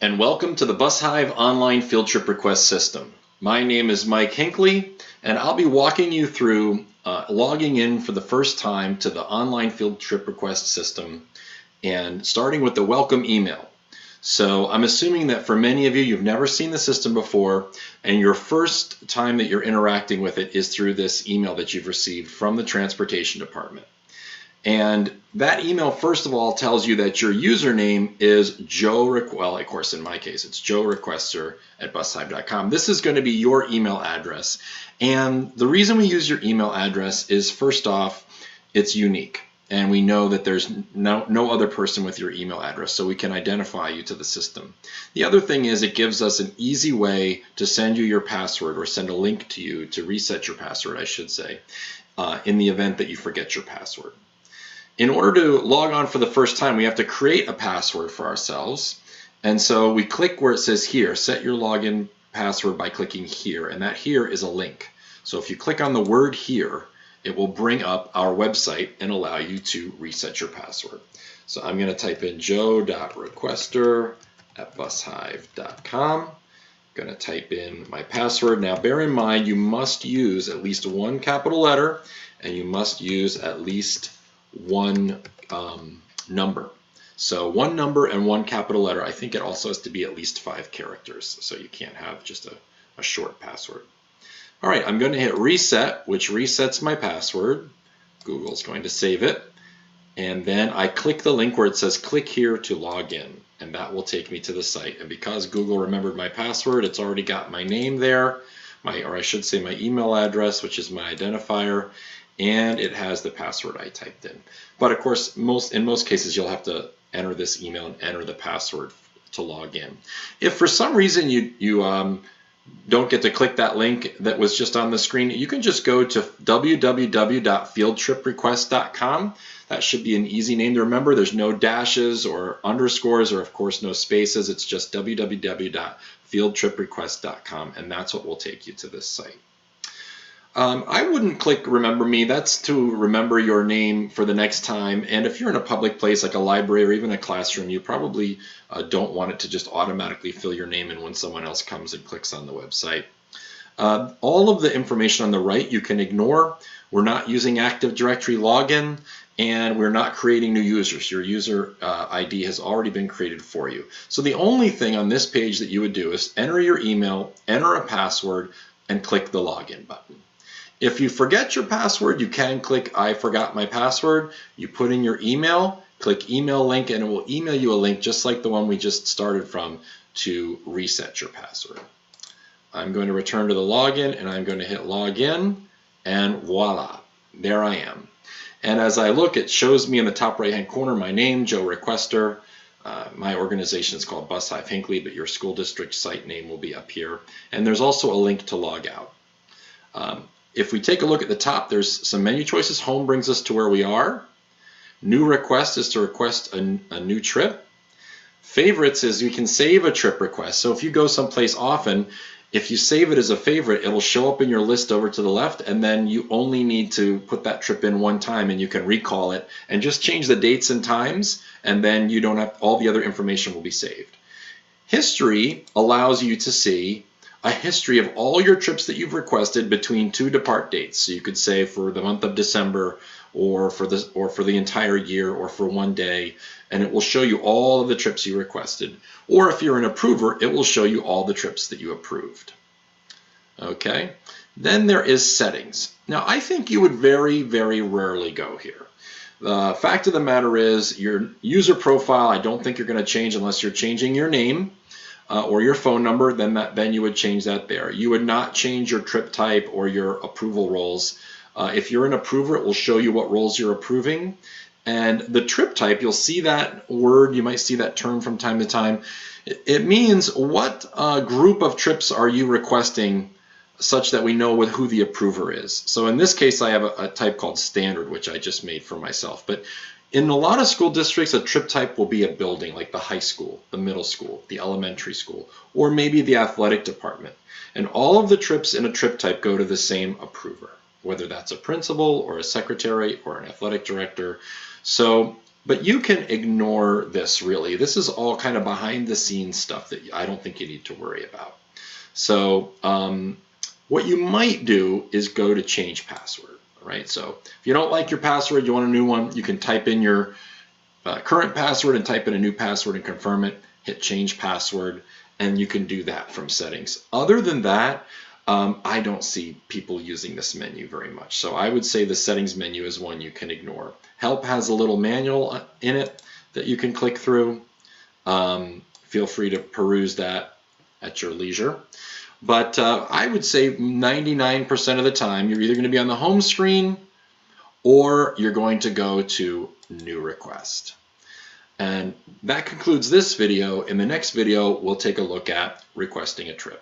and welcome to the busHive online field trip request system. My name is Mike Hinckley, and I'll be walking you through logging in for the first time to the online field trip request system and starting with the welcome email. So I'm assuming that for many of you, you've never seen the system before, and your first time that you're interacting with it is through this email that you've received from the transportation department. And that email, first of all, tells you that your username is well, of course, in my case, it's joerequester@bushive.com. This is going to be your email address. And the reason we use your email address is, first off, it's unique. And we know that there's no other person with your email address, so we can identify you to the system. The other thing is it gives us an easy way to send you your password, or send a link to you to reset your password, I should say, in the event that you forget your password. In order to log on for the first time, we have to create a password for ourselves. And so we click where it says here, set your login password by clicking here. And that here is a link. So if you click on the word here, it will bring up our website and allow you to reset your password. So I'm going to type in joe.requester@bushive.com. I'm going to type in my password. Now bear in mind, you must use at least one capital letter, and you must use at least one number. So one number and one capital letter. I think it also has to be at least 5 characters, so you can't have just a short password. All right, I'm going to hit reset, which resets my password. Google's going to save it. And then I click the link where it says click here to log in, and that will take me to the site. And because Google remembered my password, it's already got my name there, or I should say my email address, which is my identifier, and it has the password I typed in. But of course, in most cases, you'll have to enter this email and enter the password to log in. If for some reason you don't get to click that link that was just on the screen, you can just go to www.fieldtriprequest.com. That should be an easy name to remember. There's no dashes or underscores, or of course no spaces. It's just www.fieldtriprequest.com, and that's what will take you to this site. I wouldn't click remember me. That's to remember your name for the next time. And if you're in a public place like a library or even a classroom, you probably don't want it to just automatically fill your name in when someone else comes and clicks on the website. All of the information on the right you can ignore. We're not using Active Directory login, and we're not creating new users. Your user ID has already been created for you. So the only thing on this page that you would do is enter your email, enter a password, and click the login button. If you forget your password, you can click I forgot my password. You put in your email, click email link, and it will email you a link just like the one we just started from to reset your password. I'm going to return to the login, and I'm going to hit login, and voila, there I am. And as I look, it shows me in the top right hand corner my name, Joe Requester. My organization is called busHive Hinckley, but your school district site name will be up here. And there's also a link to log out. If we take a look at the top, there's some menu choices. Home brings us to where we are. New request is to request a new trip. Favorites is we can save a trip request. So if you go someplace often, if you save it as a favorite, it'll show up in your list over to the left, and then you only need to put that trip in one time, and you can recall it and just change the dates and times, and then you don't have all the other information will be saved. History allows you to see a history of all your trips that you've requested between 2 depart dates. So you could say for the month of December, or for the entire year, or for one day, and it will show you all of the trips you requested. Or if you're an approver, it will show you all the trips that you approved. Okay, then there is settings. Now I think you would very, very rarely go here. The fact of the matter is your user profile, I don't think you're going to change unless you're changing your name. Or your phone number, then you would change that there. You would not change your trip type or your approval roles. If you're an approver, it will show you what roles you're approving. And the trip type, you'll see that word, you might see that term from time to time. It means what group of trips are you requesting, such that we know who the approver is. So in this case, I have a type called standard, which I just made for myself. But in a lot of school districts, a trip type will be a building, like the high school, the middle school, the elementary school, or maybe the athletic department. And all of the trips in a trip type go to the same approver, whether that's a principal or a secretary or an athletic director. So But you can ignore this really. This is all kind of behind the scenes stuff that I don't think you need to worry about. So what you might do is go to change password, right? So if you don't like your password, you want a new one, you can type in your current password and type in a new password and confirm it, hit change password, and you can do that from settings. Other than that, I don't see people using this menu very much. So I would say the settings menu is one you can ignore. Help has a little manual in it that you can click through. Feel free to peruse that at your leisure. But I would say 99% of the time, you're either going to be on the home screen or you're going to go to new request. And that concludes this video. In the next video, we'll take a look at requesting a trip.